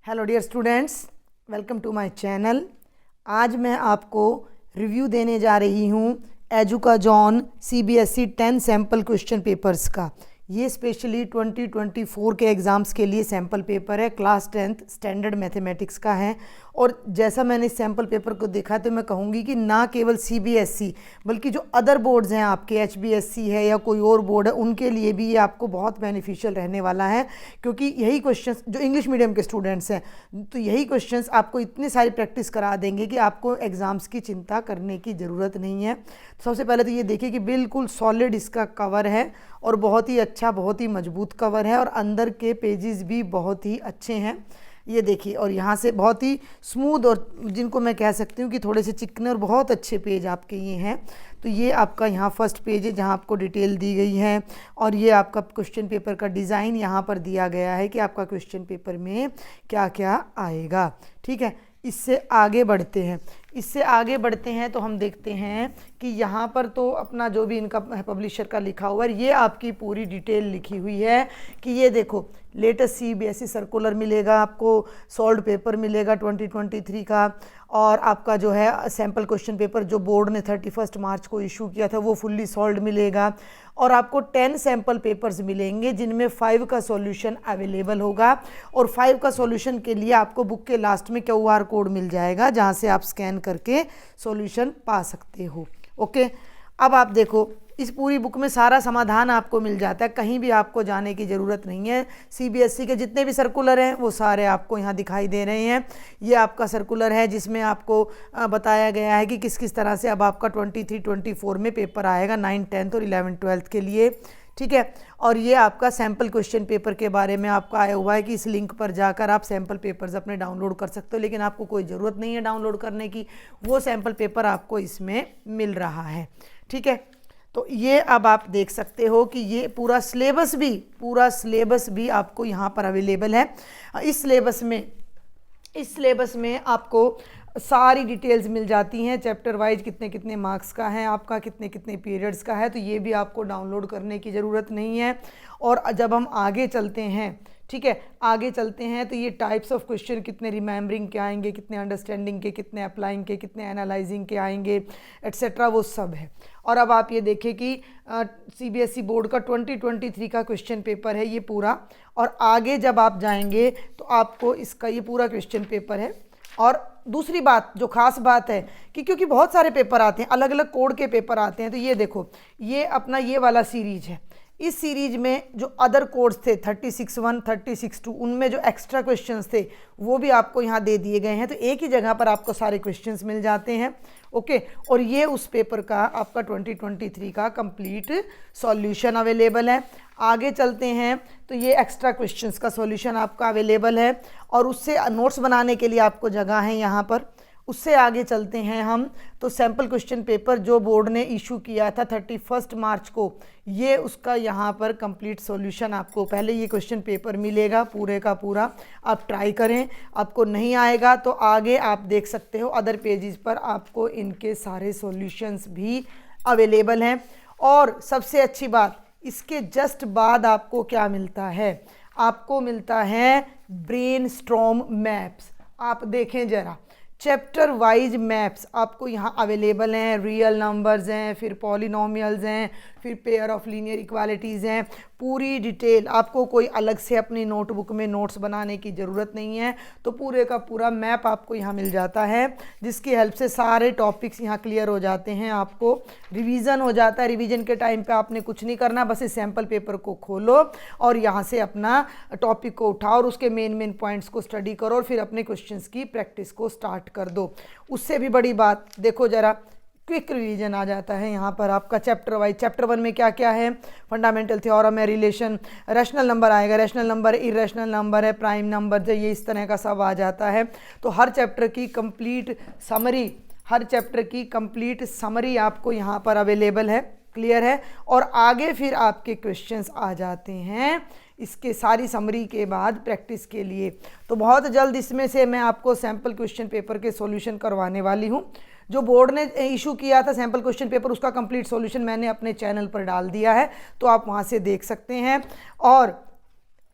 Hello dear students, welcome to my channel. आज मैं आपको रिव्यू देने जा रही हूँ Educazone CBSE 10 sample question papers का। ये स्पेशली 2024 के एग्ज़ाम्स के लिए सैम्पल पेपर है, क्लास 10th स्टैंडर्ड मैथमेटिक्स का है। और जैसा मैंने इस सैम्पल पेपर को देखा तो मैं कहूँगी कि ना केवल सीबीएसई बल्कि जो अदर बोर्ड्स हैं आपके एचबीएससी है या कोई और बोर्ड है उनके लिए भी ये आपको बहुत बेनिफिशियल रहने वाला है, क्योंकि यही क्वेश्चंस जो इंग्लिश मीडियम के स्टूडेंट्स हैं तो यही क्वेश्चंस आपको इतनी सारी प्रैक्टिस करा देंगे कि आपको एग्ज़ाम्स की चिंता करने की ज़रूरत नहीं है। तो सबसे पहले तो ये देखिए कि बिल्कुल सॉलिड इसका कवर है और बहुत ही अच्छा, बहुत ही मजबूत कवर है और अंदर के पेजेस भी बहुत ही अच्छे हैं। ये देखिए, और यहाँ से बहुत ही स्मूथ और जिनको मैं कह सकती हूँ कि थोड़े से चिकने और बहुत अच्छे पेज आपके ये हैं। तो ये आपका यहाँ फर्स्ट पेज है जहाँ आपको डिटेल दी गई है और ये आपका क्वेश्चन पेपर का डिज़ाइन यहाँ पर दिया गया है कि आपका क्वेश्चन पेपर में क्या क्या आएगा। ठीक है, इससे आगे बढ़ते हैं तो हम देखते हैं कि यहाँ पर तो अपना जो भी इनका पब्लिशर का लिखा हुआ है ये आपकी पूरी डिटेल लिखी हुई है कि ये देखो लेटेस्ट सीबीएसई सर्कुलर मिलेगा, आपको सॉल्व पेपर मिलेगा 2023 का, और आपका जो है सैम्पल क्वेश्चन पेपर जो बोर्ड ने 31 मार्च को इशू किया था वो फुल्ली सॉल्व मिलेगा, और आपको 10 सैम्पल पेपर्स मिलेंगे जिनमें 5 का सॉल्यूशन अवेलेबल होगा। और 5 का सॉल्यूशन के लिए आपको बुक के लास्ट में क्यूआर कोड मिल जाएगा जहां से आप स्कैन करके सॉल्यूशन पा सकते हो। ओके, अब आप देखो इस पूरी बुक में सारा समाधान आपको मिल जाता है, कहीं भी आपको जाने की ज़रूरत नहीं है। सीबीएसई के जितने भी सर्कुलर हैं वो सारे आपको यहाँ दिखाई दे रहे हैं। ये आपका सर्कुलर है जिसमें आपको बताया गया है कि किस किस तरह से अब आपका 23-24 में पेपर आएगा 9th 10th और 11th 12th के लिए। ठीक है, और ये आपका सैम्पल क्वेश्चन पेपर के बारे में आपका आया हुआ है कि इस लिंक पर जाकर आप सैम्पल पेपर्स अपने डाउनलोड कर सकते हो, लेकिन आपको कोई ज़रूरत नहीं है डाउनलोड करने की, वो सैम्पल पेपर आपको इसमें मिल रहा है। ठीक है, तो ये अब आप देख सकते हो कि ये पूरा सिलेबस भी आपको यहाँ पर अवेलेबल है। इस सिलेबस में आपको सारी डिटेल्स मिल जाती हैं, चैप्टर वाइज कितने कितने मार्क्स का है आपका, कितने कितने पीरियड्स का है, तो ये भी आपको डाउनलोड करने की ज़रूरत नहीं है। और जब हम आगे चलते हैं, ठीक है, आगे चलते हैं तो ये टाइप्स ऑफ क्वेश्चन कितने रिमेंबरिंग के आएंगे, कितने अंडरस्टैंडिंग के, कितने अप्लाइंग के, कितने एनालाइजिंग के आएंगे, एट्सेट्रा, वो सब है। और अब आप ये देखें कि सीबीएसई बोर्ड का 2023 का क्वेश्चन पेपर है ये पूरा, और आगे जब आप जाएंगे तो आपको इसका ये पूरा क्वेश्चन पेपर है। और दूसरी बात जो खास बात है कि क्योंकि बहुत सारे पेपर आते हैं, अलग अलग कोड के पेपर आते हैं, तो ये देखो ये अपना ये वाला सीरीज है। इस सीरीज में जो अदर कोड्स थे 36(1), 36(2), उनमें जो एक्स्ट्रा क्वेश्चंस थे वो भी आपको यहाँ दे दिए गए हैं, तो एक ही जगह पर आपको सारे क्वेश्चंस मिल जाते हैं। ओके, और ये उस पेपर का आपका 2023 का कंप्लीट सॉल्यूशन अवेलेबल है। आगे चलते हैं तो ये एक्स्ट्रा क्वेश्चंस का सॉल्यूशन आपका अवेलेबल है और उससे नोट्स बनाने के लिए आपको जगह है यहाँ पर। उससे आगे चलते हैं हम तो सैम्पल क्वेश्चन पेपर जो बोर्ड ने इशू किया था 31 मार्च को, ये उसका यहाँ पर कंप्लीट सॉल्यूशन आपको पहले ये क्वेश्चन पेपर मिलेगा पूरे का पूरा। आप ट्राई करें, आपको नहीं आएगा तो आगे आप देख सकते हो अदर पेजेस पर आपको इनके सारे सॉल्यूशंस भी अवेलेबल हैं। और सबसे अच्छी बात, इसके जस्ट बाद आपको क्या मिलता है, आपको मिलता है ब्रेनस्टॉर्म मैप्स। आप देखें ज़रा, चैप्टर वाइज मैप्स आपको यहाँ अवेलेबल हैं, रियल नंबर्स हैं, फिर पॉलिनोमियल्स हैं, फिर पेयर ऑफ लीनियर इक्वालिटीज़ हैं, पूरी डिटेल। आपको कोई अलग से अपनी नोटबुक में नोट्स बनाने की ज़रूरत नहीं है, तो पूरे का पूरा मैप आपको यहाँ मिल जाता है जिसकी हेल्प से सारे टॉपिक्स यहाँ क्लियर हो जाते हैं, आपको रिवीजन हो जाता है। रिवीजन के टाइम पे आपने कुछ नहीं करना, बस इस सैम्पल पेपर को खोलो और यहाँ से अपना टॉपिक को उठाओ और उसके मेन पॉइंट्स को स्टडी करो और फिर अपने क्वेश्चंस की प्रैक्टिस को स्टार्ट कर दो। उससे भी बड़ी बात देखो ज़रा, क्विक रिवीजन आ जाता है यहाँ पर आपका चैप्टर वाइज। चैप्टर 1 में क्या क्या है, फंडामेंटल थ्योरम है, रिलेशन, रैशनल नंबर आएगा, रैशनल नंबर, इरेशनल नंबर है, प्राइम नंबर, ये इस तरह का सब आ जाता है। तो हर चैप्टर की कंप्लीट समरी आपको यहाँ पर अवेलेबल है, क्लियर है। और आगे फिर आपके क्वेश्चंस आ जाते हैं इसके सारी समरी के बाद प्रैक्टिस के लिए। तो बहुत जल्द इसमें से मैं आपको सैम्पल क्वेश्चन पेपर के सॉल्यूशन करवाने वाली हूँ। जो बोर्ड ने इशू किया था सैम्पल क्वेश्चन पेपर, उसका कंप्लीट सॉल्यूशन मैंने अपने चैनल पर डाल दिया है, तो आप वहाँ से देख सकते हैं। और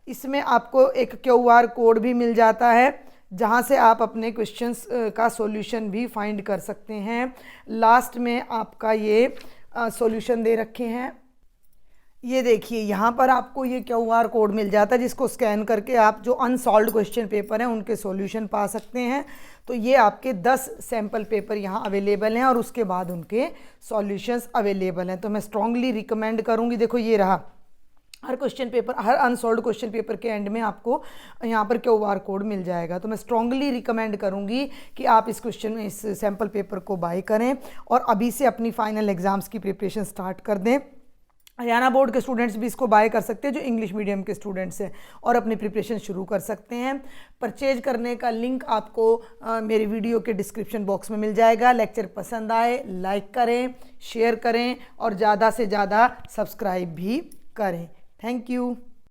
इसमें आपको एक QR कोड भी मिल जाता है जहाँ से आप अपने क्वेश्चंस का सॉल्यूशन भी फाइंड कर सकते हैं। लास्ट में आपका ये सॉल्यूशन दे रखे हैं, ये देखिए यहाँ पर आपको ये QR कोड मिल जाता है जिसको स्कैन करके आप जो अनसॉल्व्ड क्वेश्चन पेपर हैं उनके सॉल्यूशन पा सकते हैं। तो ये आपके 10 सैम्पल पेपर यहाँ अवेलेबल हैं और उसके बाद उनके सॉल्यूशंस अवेलेबल हैं। तो मैं स्ट्रांगली रिकमेंड करूँगी, देखो ये रहा, हर क्वेश्चन पेपर, हर अनसॉल्व्ड क्वेश्चन पेपर के एंड में आपको यहाँ पर QR कोड मिल जाएगा। तो मैं स्ट्रांगली रिकमेंड करूँगी कि आप इस सैम्पल पेपर को बाय करें और अभी से अपनी फाइनल एग्ज़ाम्स की प्रिपरेशन स्टार्ट कर दें। हरियाणा बोर्ड के स्टूडेंट्स भी इसको बाय कर सकते हैं जो इंग्लिश मीडियम के स्टूडेंट्स हैं, और अपनी प्रिपरेशन शुरू कर सकते हैं। परचेज करने का लिंक आपको मेरे वीडियो के डिस्क्रिप्शन बॉक्स में मिल जाएगा। लेक्चर पसंद आए लाइक करें, शेयर करें और ज़्यादा से ज़्यादा सब्सक्राइब भी करें। Thank you.